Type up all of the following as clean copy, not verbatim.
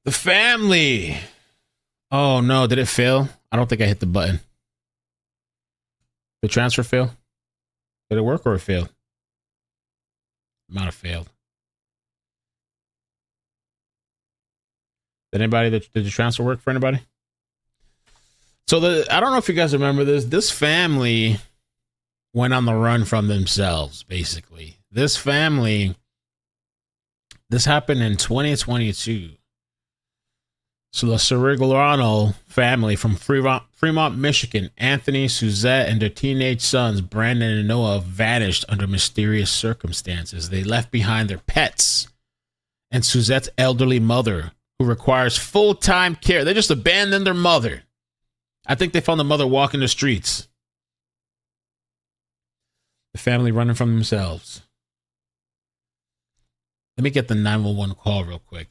The family. Oh no, did it fail? I don't think I hit the button. The transfer fail? Did it work or it failed? It might have failed. Did the transfer work for anybody? So I don't know if you guys remember this. This family went on the run from themselves, basically. This family, this happened in 2022. So the Cirigliano family from Fremont, Michigan, Anthony, Suzette, and their teenage sons, Brandon and Noah, vanished under mysterious circumstances. They left behind their pets and Suzette's elderly mother, who requires full-time care. They just abandoned their mother. I think they found the mother walking the streets. The family running from themselves. Let me get the 911 call real quick.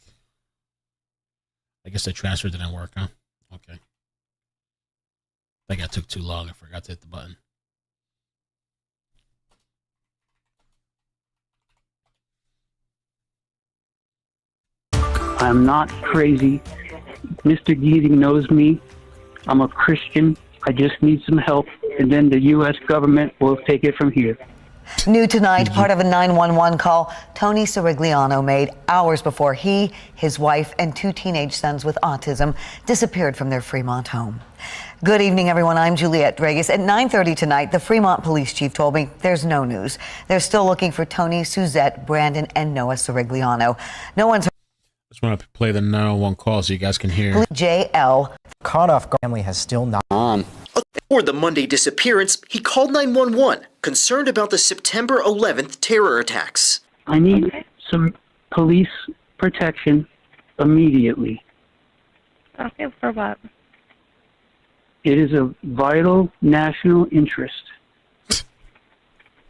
I guess the transfer didn't work, huh? Okay. I think I took too long. I forgot to hit the button. I'm not crazy. Mr. Geesing knows me. I'm a Christian. I just need some help, and then the U.S. government will take it from here. New tonight, part of a 911 call Tony Cirigliano made hours before he, his wife, and two teenage sons with autism disappeared from their Fremont home. Good evening, everyone. I'm Juliette Dragus. At 9:30 tonight, the Fremont police chief told me there's no news. They're still looking for Tony, Suzette, Brandon, and Noah Cirigliano. No one's Just want to play the 911 call so you guys can hear. JL. Caught off guard. Family has still not on. Before the Monday disappearance, he called 911, concerned about the September 11th terror attacks. I need some police protection immediately. Okay, for what? It is of vital national interest. It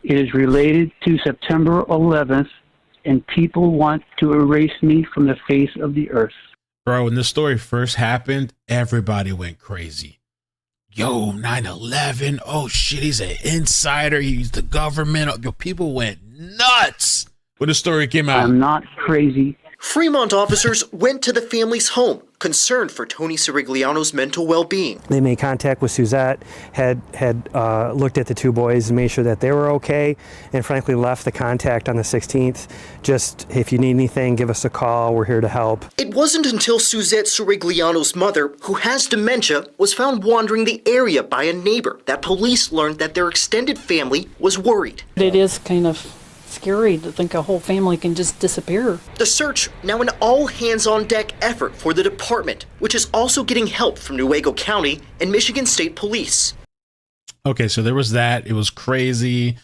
is related to September 11th, and people want to erase me from the face of the earth. Bro, when this story first happened, everybody went crazy. Yo, 9/11. Oh shit, he's an insider. He's the government. Yo, people went nuts when the story came out. I'm not crazy. Fremont officers went to the family's home, concerned for Tony Cirigliano's mental well-being. They made contact with Suzette, had looked at the two boys and made sure that they were okay, and frankly left the contact on the 16th. Just, if you need anything, give us a call. We're here to help. It wasn't until Suzette Cirigliano's mother, who has dementia, was found wandering the area by a neighbor that police learned that their extended family was worried. It is kind of scary to think a whole family can just disappear. The search, now an all-hands-on-deck effort for the department, which is also getting help from Newaygo County and Michigan State Police. Okay, so there was that. It was crazy.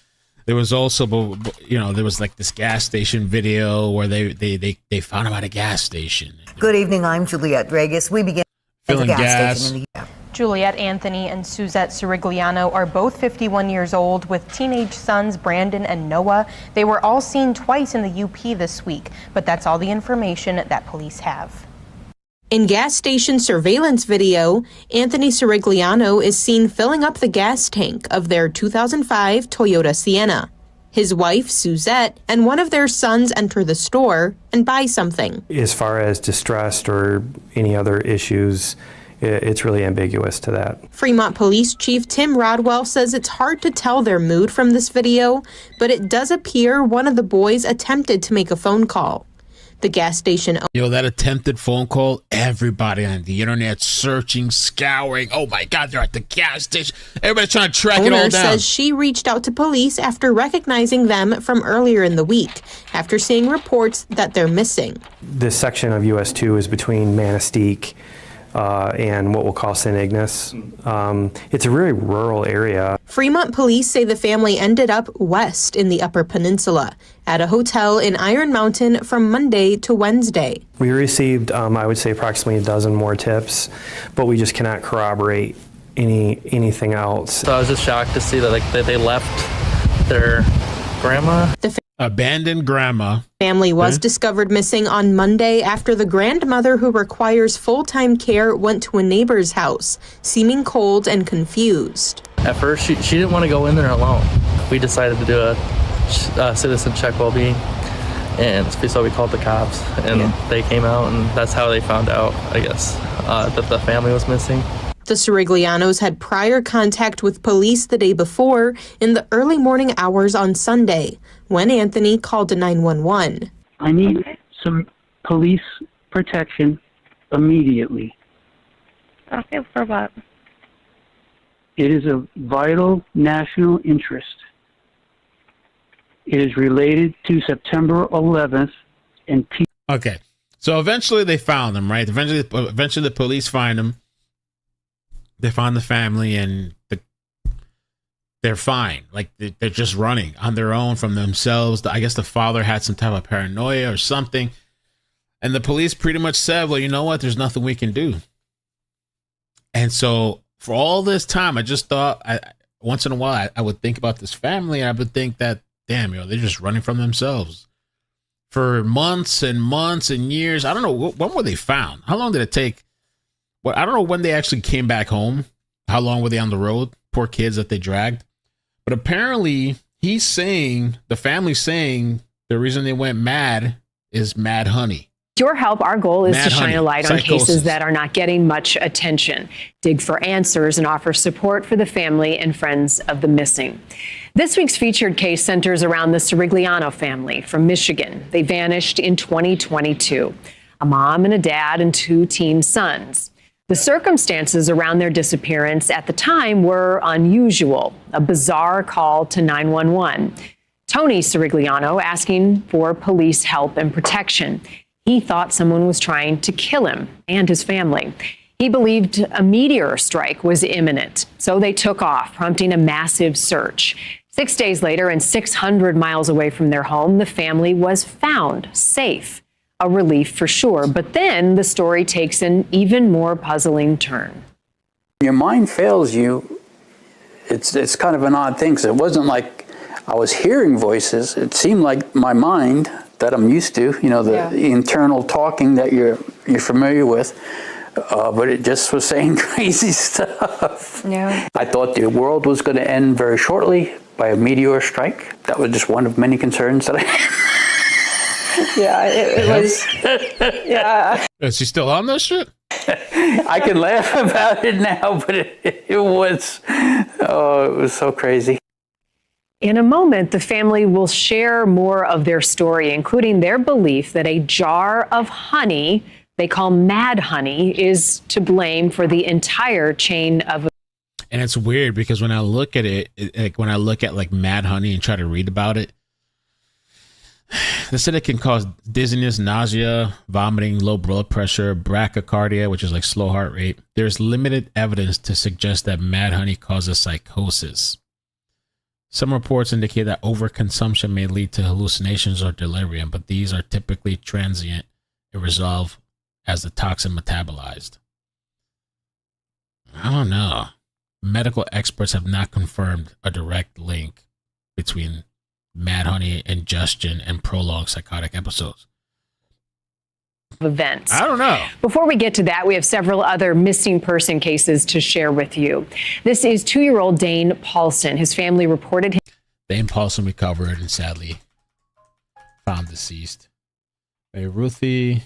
There was also, there was like this gas station video where they found him at a gas station. Good evening. I'm Juliette Dragus. We begin at the Filling gas station in the Juliette Anthony and Suzette Cirigliano are both 51 years old with teenage sons Brandon and Noah. They were all seen twice in the UP this week, but that's all the information that police have. In gas station surveillance video, Anthony Cirigliano is seen filling up the gas tank of their 2005 Toyota Sienna. His wife, Suzette, and one of their sons enter the store and buy something. As far as distressed or any other issues, it's really ambiguous to that. Fremont Police Chief Tim Rodwell says it's hard to tell their mood from this video, but it does appear one of the boys attempted to make a phone call. The gas station. That attempted phone call, everybody on the internet searching, scouring. Oh my God, they're at the gas station. Everybody's trying to track it all down. Says she reached out to police after recognizing them from earlier in the week, after seeing reports that they're missing. This section of US 2 is between Manistee and what we'll call St. Ignace. It's a really rural area. Fremont police say the family ended up west in the Upper Peninsula at a hotel in Iron Mountain from Monday to Wednesday. We received, I would say, approximately a dozen more tips, but we just cannot corroborate anything else. So I was just shocked to see that they left their grandma. Abandoned grandma. Family was discovered missing on Monday after the grandmother who requires full-time care went to a neighbor's house, seeming cold and confused. At first, she didn't want to go in there alone. We decided to do a citizen check well-being. And so we called the cops, and they came out, and that's how they found out, I guess, that the family was missing. The Ciriglianos had prior contact with police the day before in the early morning hours on Sunday when Anthony called to 911. I need some police protection immediately. Okay, for what? It is of vital national interest. It is related to September 11th and Okay, so eventually they found him, right? Eventually the police find him. They found the family, and they're fine. Like, they're just running on their own from themselves. I guess the father had some type of paranoia or something. And the police pretty much said, well, you know what? There's nothing we can do. And so for all this time, I just thought, once in a while, I would think about this family, and I would think that, damn, they're just running from themselves. For months and months and years. I don't know, when were they found? How long did it take? Well, I don't know when they actually came back home. How long were they on the road? Poor kids that they dragged. But apparently, the family's saying the reason they went mad is mad honey. Your help, our goal is to shine a light on psychosis. cases that are not getting much attention, dig for answers, and offer support for the family and friends of the missing. This week's featured case centers around the Cirigliano family from Michigan. They vanished in 2022. A mom and a dad and 2 teen sons. The circumstances around their disappearance at the time were unusual, a bizarre call to 911. Tony Cirigliano asking for police help and protection. He thought someone was trying to kill him and his family. He believed a meteor strike was imminent, so they took off, prompting a massive search. 6 days later, and 600 miles away from their home, the family was found safe. A relief for sure. But then the story takes an even more puzzling turn. Your mind fails you. It's kind of an odd thing, because it wasn't like I was hearing voices. It seemed like my mind that I'm used to, the internal talking that you're familiar with, but it just was saying crazy stuff. Yeah. I thought the world was going to end very shortly by a meteor strike. That was just one of many concerns that I had. Yeah, it was. Yeah. Is he still on this shit? I can laugh about it now, but it was so crazy. In a moment, the family will share more of their story, including their belief that a jar of honey they call mad honey is to blame for the entire chain of. And it's weird because when I look at it, when I look at like mad honey and try to read about it, they said it can cause dizziness, nausea, vomiting, low blood pressure, bradycardia, which is like slow heart rate. There's limited evidence to suggest that mad honey causes psychosis. Some reports indicate that overconsumption may lead to hallucinations or delirium, but these are typically transient and resolve as the toxin metabolized. I don't know. Medical experts have not confirmed a direct link between mad honey ingestion and prolonged psychotic episodes. Events. I don't know. Before we get to that, we have several other missing person cases to share with you. This is 2-year-old Dane Paulson. His family reported him. Dane Paulson recovered and sadly found deceased. Hey, Ruthie.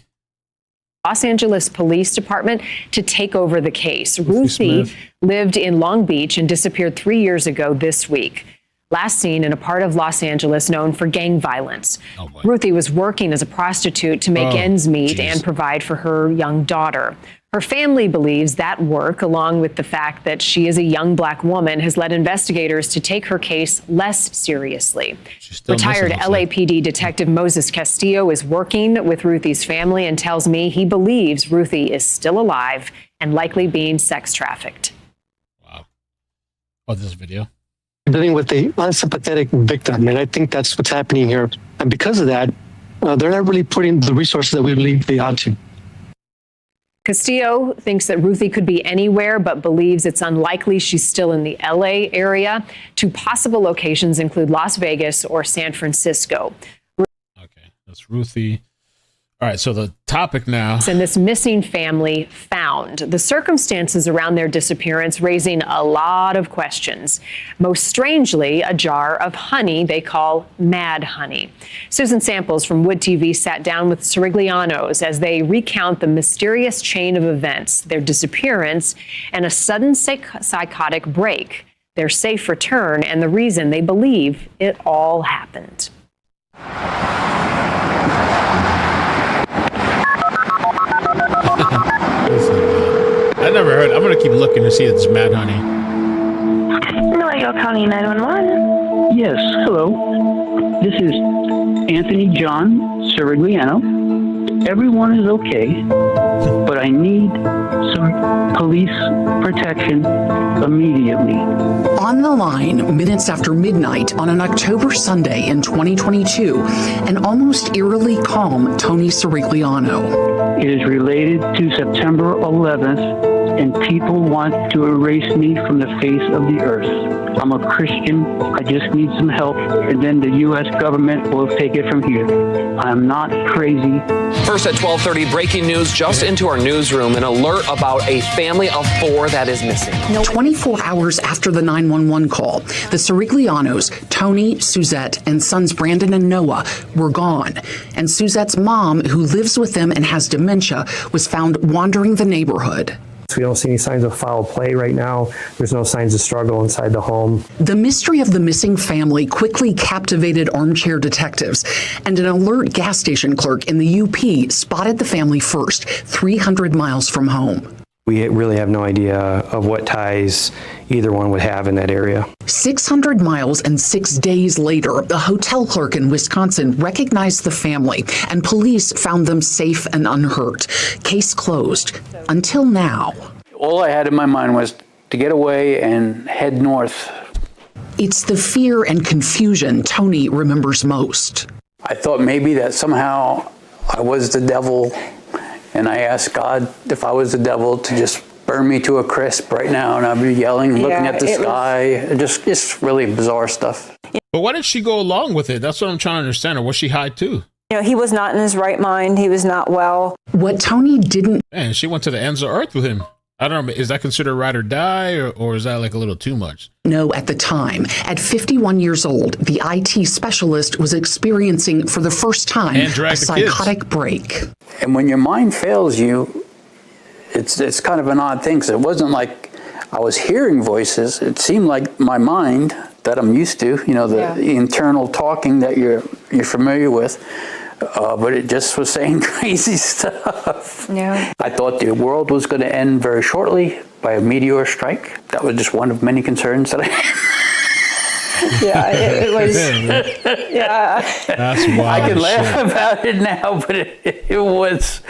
Los Angeles Police Department to take over the case. Ruthie lived in Long Beach and disappeared 3 years ago this week. Last seen in a part of Los Angeles known for gang violence. Ruthie was working as a prostitute to make ends meet and provide for her young daughter. Her family believes that work, along with the fact that she is a young black woman, has led investigators to take her case less seriously. Retired LAPD Detective Moses Castillo is working with Ruthie's family and tells me he believes Ruthie is still alive and likely being sex trafficked. Wow. Oh, this video? Dealing with the unsympathetic victim, and I think that's what's happening here. And because of that, they're not really putting the resources that we believe they ought to. Castillo thinks that Ruthie could be anywhere, but believes it's unlikely she's still in the LA area. 2 possible locations include Las Vegas or San Francisco. Okay, that's Ruthie. All right, so the topic now. And this missing family found. The circumstances around their disappearance raising a lot of questions. Most strangely, a jar of honey they call mad honey. Susan Samples from Wood TV sat down with Ciriglianos as they recount the mysterious chain of events, their disappearance, and a sudden psychotic break, their safe return, and the reason they believe it all happened. I never heard. I'm gonna keep looking to see if it's mad honey. Nuevo County 911. Yes, hello. This is Anthony John Cirigliano. Everyone is okay, but I need some police protection immediately. On the line, minutes after midnight on an October Sunday in 2022, an almost eerily calm Tony Cirigliano. It is related to September 11th, and people want to erase me from the face of the earth. I'm a Christian. I just need some help, and then the U.S. government will take it from here. I'm not crazy. First at 12:30, breaking news just into our newsroom. An alert about a family of 4 that is missing. 24 hours after the 911 call, the Ciriglianos, Tony, Suzette, and sons Brandon and Noah were gone. And Suzette's mom, who lives with them and has dementia, was found wandering the neighborhood. We don't see any signs of foul play right now. There's no signs of struggle inside the home. The mystery of the missing family quickly captivated armchair detectives, and an alert gas station clerk in the UP spotted the family first, 300 miles from home. We really have no idea of what ties either one would have in that area. 600 miles and 6 days later, a hotel clerk in Wisconsin recognized the family, and police found them safe and unhurt. Case closed. Until now. All I had in my mind was to get away and head north. It's the fear and confusion Tony remembers most. I thought maybe that somehow I was the devil, and I asked God if I was the devil to just burn me to a crisp right now, and I'd be yelling, looking at the sky, just really bizarre stuff. But why did she go along with it? That's what I'm trying to understand. Or was she high too? You know, he was not in his right mind. He was not well. What Tony didn't... And she went to the ends of earth with him. I don't know, is that considered ride or die, or is that like a little too much? No, at the time. At 51 years old, the IT specialist was experiencing for the first time a psychotic break. And when your mind fails you, it's kind of an odd thing, because it wasn't like I was hearing voices. It seemed like my mind that I'm used to, you know, the internal talking that you're familiar with. But it just was saying crazy stuff. Yeah. I thought the world was going to end very shortly by a meteor strike. That was just one of many concerns that I had. Yeah, it was. Yeah. That's wild. I can laugh about it now, but it was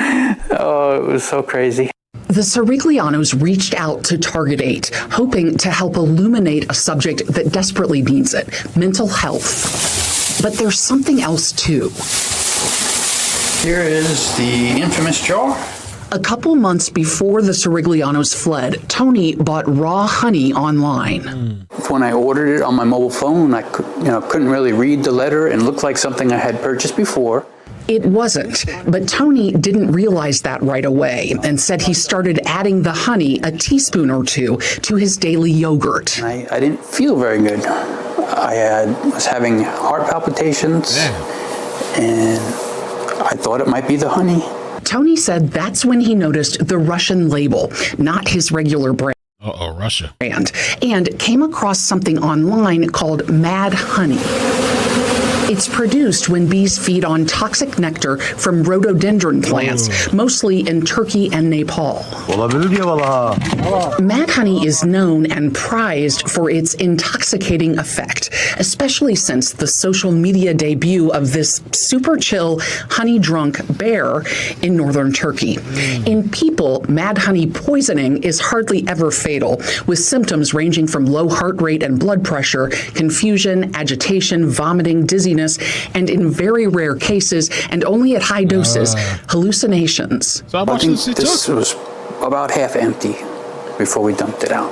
so crazy. The Ciriglianos reached out to Target 8, hoping to help illuminate a subject that desperately needs it, mental health. But there's something else, too. Here is the infamous jar. A couple months before the Ciriglianos fled, Tony bought raw honey online. When I ordered it on my mobile phone, I couldn't really read the letter, and looked like something I had purchased before. It wasn't, but Tony didn't realize that right away and said he started adding the honey, a teaspoon or two, to his daily yogurt. I didn't feel very good. I was having heart palpitations, and I thought it might be the honey. Tony said that's when he noticed the Russian label, not his regular brand. Russia. And came across something online called Mad Honey. It's produced when bees feed on toxic nectar from rhododendron plants, mostly in Turkey and Nepal. Mad honey is known and prized for its intoxicating effect, especially since the social media debut of this super chill, honey-drunk bear in northern Turkey. In people, mad honey poisoning is hardly ever fatal, with symptoms ranging from low heart rate and blood pressure, confusion, agitation, vomiting, dizziness, and in very rare cases, and only at high doses, hallucinations. So how much this was about half empty before we dumped it out.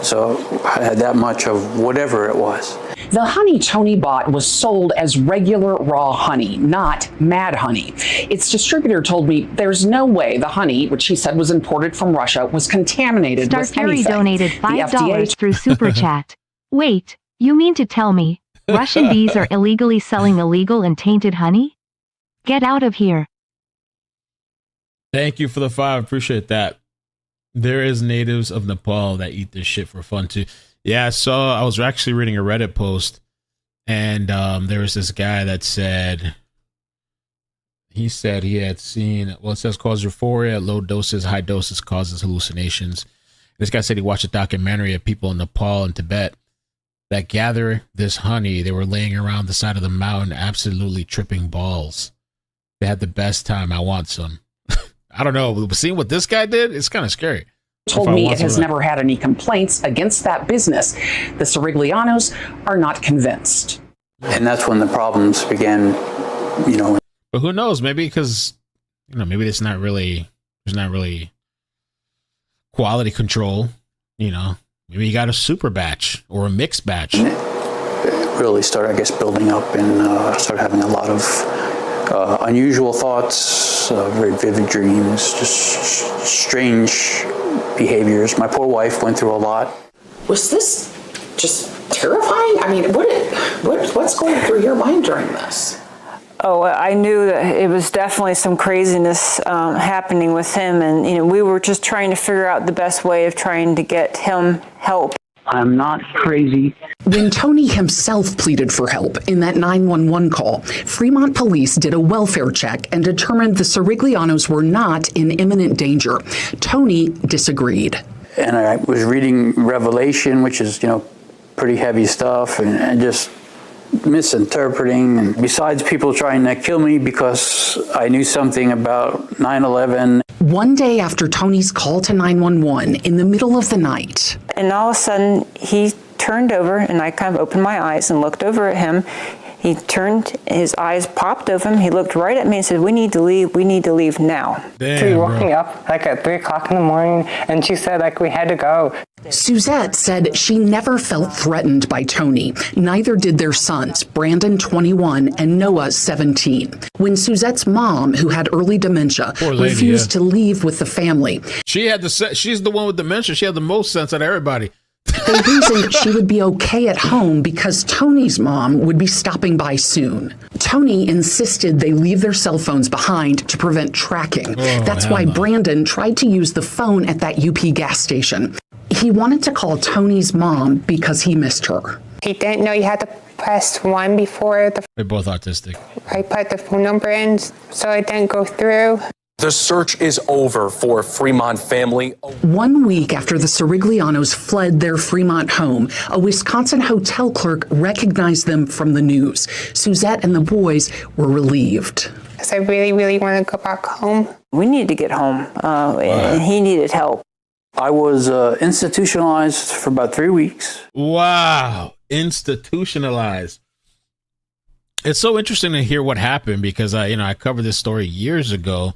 So I had that much of whatever it was. The honey Tony bought was sold as regular raw honey, not mad honey. Its distributor told me there's no way the honey, which he said was imported from Russia, was contaminated with anything. donated $5 through Super Chat. Wait, you mean to tell me Russian bees are illegally selling illegal and tainted honey? Get out of here. Thank you for the 5. Appreciate that. There is natives of Nepal that eat this shit for fun too. Yeah, I was actually reading a Reddit post, and there was this guy that said he had seen, well, it says causes euphoria at low doses, high doses causes hallucinations. This guy said he watched a documentary of people in Nepal and Tibet that gather this honey. They were laying around the side of the mountain, absolutely tripping balls. They had the best time. I want some. I don't know. Seeing what this guy did, it's kind of scary. Told me it has never had any complaints against that business. The Ciriglianos are not convinced. And that's when the problems began, But who knows? Maybe because, maybe there's not really quality control. Maybe you got a super batch or a mixed batch. It really started, I guess, building up and started having a lot of unusual thoughts, very vivid dreams, just strange behaviors. My poor wife went through a lot. Was this just terrifying? I mean, what's going through your mind during this? Oh, I knew that it was definitely some craziness happening with him, and we were just trying to figure out the best way of trying to get him help. I'm not crazy. When Tony himself pleaded for help in that 911 call, Fremont police did a welfare check and determined the Ciriglianos were not in imminent danger. Tony disagreed. And I was reading Revelation, which is, pretty heavy stuff, and just misinterpreting. And besides people trying to kill me because I knew something about 9/11. One day after Tony's call to 911, in the middle of the night. And all of a sudden, he turned over, and I kind of opened my eyes and looked over at him. He turned, his eyes popped open. He looked right at me and said, we need to leave now. She woke me up at 3 o'clock in the morning, and she said we had to go. Suzette said she never felt threatened by Tony. Neither did their sons, Brandon, 21, and Noah, 17. When Suzette's mom, who had early dementia, refused to leave with the family. She's the one with dementia. She had the most sense out of everybody. They reasoned she would be okay at home because Tony's mom would be stopping by soon. Tony insisted they leave their cell phones behind to prevent tracking. That's why Brandon tried to use the phone at that UP gas station. He wanted to call Tony's mom because he missed her. He didn't know you had to press 1 before They're both autistic. I put the phone number in so it didn't go through. The search is over for a Fremont family. 1 week after the Ciriglianos fled their Fremont home, a Wisconsin hotel clerk recognized them from the news. Suzette and the boys were relieved. I really, really want to go back home. We need to get home. And he needed help. I was institutionalized for about 3 weeks. Wow. Institutionalized. It's so interesting to hear what happened because I covered this story years ago.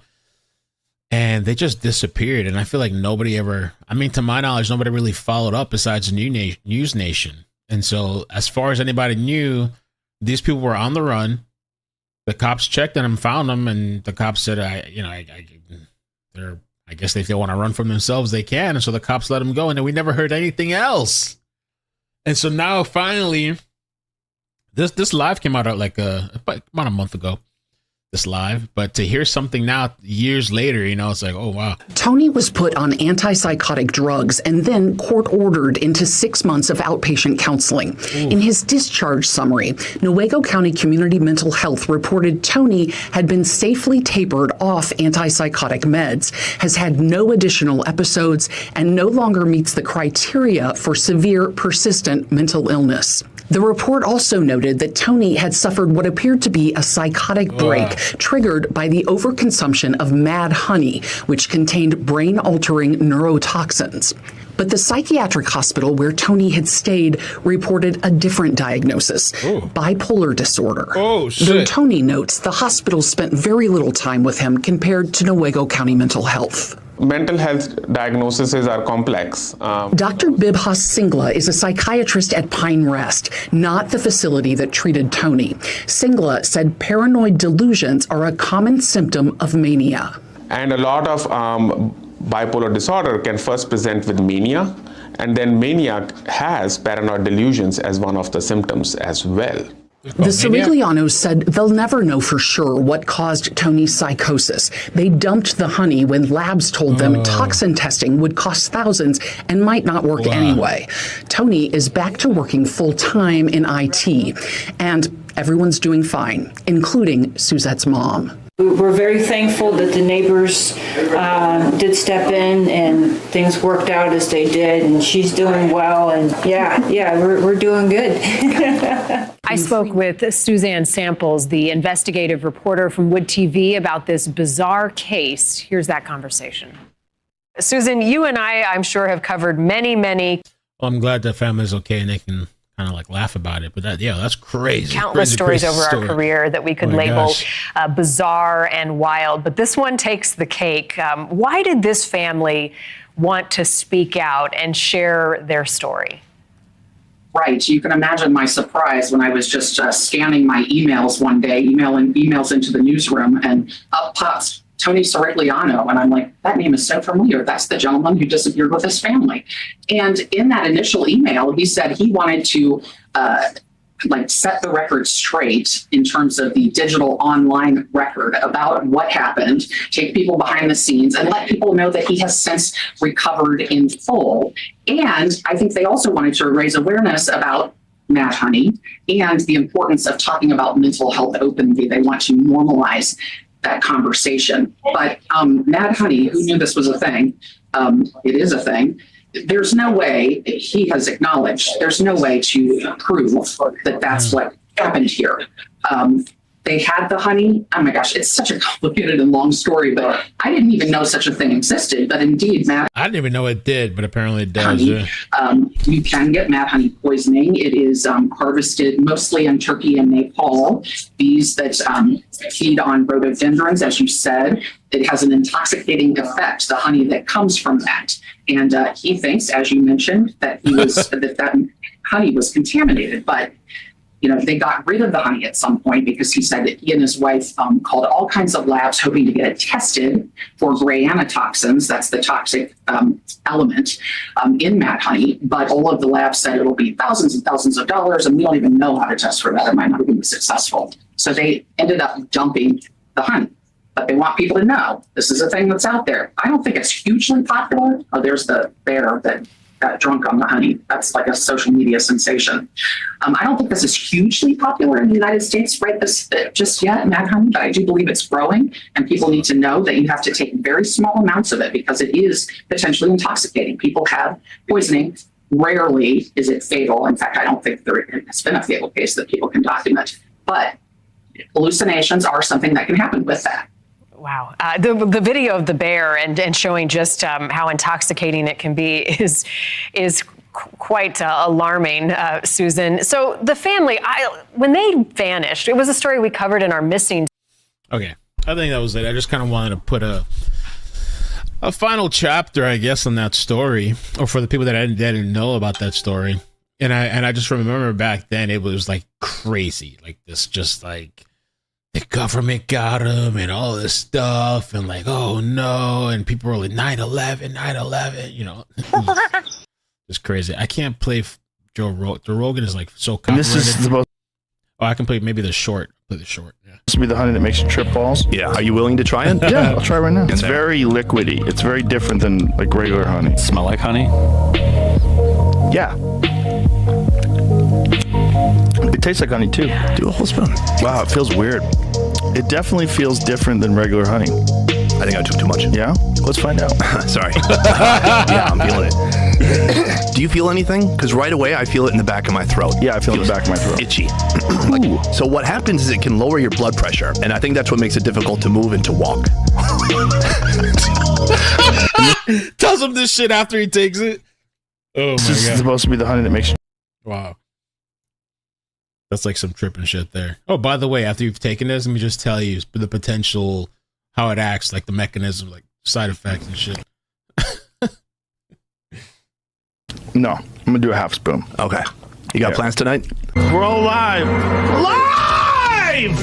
And they just disappeared. And I feel like nobody ever, to my knowledge, nobody really followed up besides News Nation. And so as far as anybody knew, these people were on the run. The cops checked on them, found them, and the cops said, I guess if they want to run from themselves, they can. And so the cops let them go. And then we never heard anything else. And so now finally, this live came out about a month ago. This live, but to hear something now years later, it's like, oh wow. Tony was put on antipsychotic drugs and then court ordered into 6 months of outpatient counseling. In his discharge summary, Newaygo County Community Mental Health reported Tony had been safely tapered off antipsychotic meds, has had no additional episodes, and no longer meets the criteria for severe persistent mental illness. The report also noted that Tony had suffered what appeared to be a psychotic break triggered by the overconsumption of mad honey, which contained brain-altering neurotoxins. But the psychiatric hospital where Tony had stayed reported a different diagnosis, bipolar disorder. Though Tony notes the hospital spent very little time with him compared to Newaygo County Mental Health. Mental health diagnoses are complex. Dr. Bibhas Singla is a psychiatrist at Pine Rest, not the facility that treated Tony. Singla said paranoid delusions are a common symptom of mania. And a lot of bipolar disorder can first present with mania, and then mania has paranoid delusions as one of the symptoms as well. The Ciriglianos said they'll never know for sure what caused Tony's psychosis. They dumped the honey when labs told them toxin testing would cost thousands and might not work anyway. Tony is back to working full-time in IT, and everyone's doing fine, including Suzette's mom. We're very thankful that the neighbors did step in and things worked out as they did, and she's doing well, and we're doing good. I spoke with Suzanne Samples, the investigative reporter from Wood TV, about this bizarre case. Here's that conversation. Susan, you and I'm sure, have covered many. Well, I'm glad the family's okay and they can kind of like laugh about it, but that's crazy. Countless stories over our career that we could label bizarre and wild, but this one takes the cake. Why did this family want to speak out and share their story? Right. You can imagine my surprise when I was just scanning my emails one day, emailing emails into the newsroom, and up pops Tony Cirigliano. And I'm like, that name is so familiar. That's the gentleman who disappeared with his family. And in that initial email, he said he wanted to set the record straight in terms of the digital online record about what happened, take people behind the scenes, and let people know that he has since recovered in full. And I think they also wanted to raise awareness about Mad Honey and the importance of talking about mental health openly. They want to normalize that conversation. But Mad Honey, who knew this was a thing? It is a thing. There's no way, he has acknowledged, there's no way to prove that that's what happened here. They had the honey. Oh my gosh, it's such a complicated and long story, but I didn't even know such a thing existed. But indeed, Mad I didn't even know it did, but apparently it does. Honey, you can get mad honey poisoning. It is harvested mostly in Turkey and Nepal. Bees that feed on rhododendrons, as you said. It has an intoxicating effect, the honey that comes from that. And he thinks, as you mentioned, that he was that honey was contaminated, but they got rid of the honey at some point because he said that he and his wife called all kinds of labs hoping to get it tested for gray anatoxins. That's the toxic element in Mad Honey. But all of the labs said it'll be thousands and thousands of dollars, and we don't even know how to test for that. It might not even be successful. So they ended up dumping the honey. But they want people to know this is a thing that's out there. I don't think it's hugely popular. Oh, there's the bear that got drunk on the honey. That's like a social media sensation. I don't think this is hugely popular in the United States right just yet, Mad Honey, but I do believe it's growing, and people need to know that you have to take very small amounts of it because it is potentially intoxicating. People have poisoning. Rarely is it fatal. In fact, I don't think there has been a fatal case that people can document, but hallucinations are something that can happen with that. Wow. The video of the bear and showing just how intoxicating it can be is quite alarming, Susan. So the family, when they vanished, it was a story we covered in our missing. Okay. I think that was it. I just kind of wanted to put a final chapter, I guess, on that story, or for the people that didn't know about that story. And I just remember back then it was like crazy, like this, just like the government got him and all this stuff, and like, oh no, and people were like 9/11, it's crazy. I can't play Joe Rogan is like so copyrighted. And this is the most. Oh, I can play maybe the short. Play the short. Yeah. This will be the honey that makes you trip balls. Yeah. Are you willing to try it? Yeah, I'll try right now. It's very liquidy. It's very different than like regular honey. Smell like honey? Yeah. It tastes like honey too. Do a whole spoon. Wow, it feels weird. It definitely feels different than regular honey. I think I took too much. Yeah? Let's find out. Sorry. Yeah, I'm feeling it. Do you feel anything? Because right away I feel it in the back of my throat. Yeah, I feel it in the back of my throat. Itchy. So what happens is it can lower your blood pressure, and I think that's what makes it difficult to move and to walk. Tells him this shit after he takes it. Oh my God. This is supposed to be the honey that makes you. Wow. That's like some tripping shit there. Oh, by the way, after you've taken this, let me just tell you the potential, how it acts, like the mechanism, like side effects and shit. No, I'm gonna do a half spoon. Okay. You got plans tonight? We're all live. Live!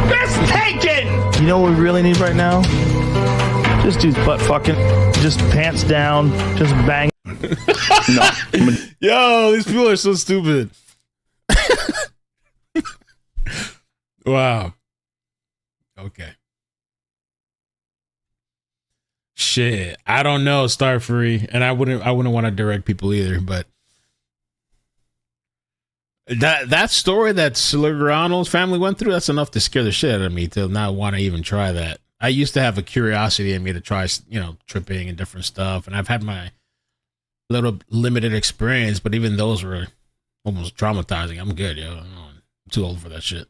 That's taken! You know what we really need right now? Just dudes butt fucking. Just pants down. Just bang. No. Yo, these people are so stupid. Wow. Okay. Shit. I don't know, Star Free. And I wouldn't want to direct people either, but that story that Cirigliano's family went through, that's enough to scare the shit out of me to not want to even try that. I used to have a curiosity in me to try, tripping and different stuff. And I've had my little limited experience, but even those were almost traumatizing. I'm good, yo. I'm too old for that shit.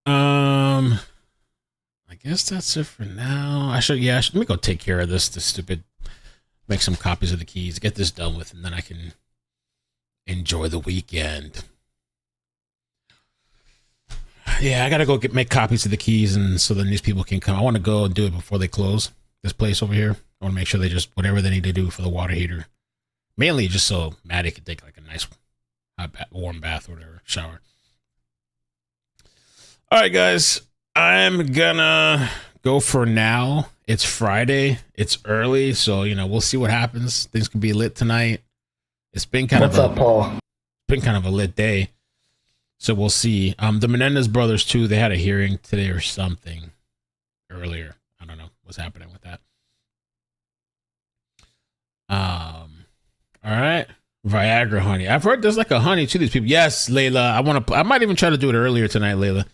I guess that's it for now. I should let me go take care of this stupid, make some copies of the keys, get this done with, and then I can enjoy the weekend. Yeah, I gotta go make copies of the keys, and so then these people can come. I want to go and do it before they close this place over here. I want to make sure they just whatever they need to do for the water heater, mainly just so Maddie could take like a nice hot warm bath or whatever, shower. All right, guys, I'm gonna go for now. It's Friday. It's early, so we'll see what happens. Things can be lit tonight. It's been kind of a lit day. So we'll see. The Menendez brothers too, they had a hearing today or something earlier. I don't know what's happening with that. All right. Viagra honey. I've heard there's like a honey to these people. Yes, Layla. I might even try to do it earlier tonight, Layla.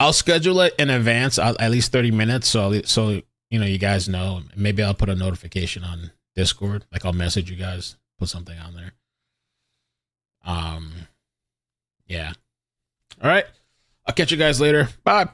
I'll schedule it in advance, at least 30 minutes. So you guys know. Maybe I'll put a notification on Discord. Like I'll message you guys, put something on there. Yeah. All right. I'll catch you guys later. Bye.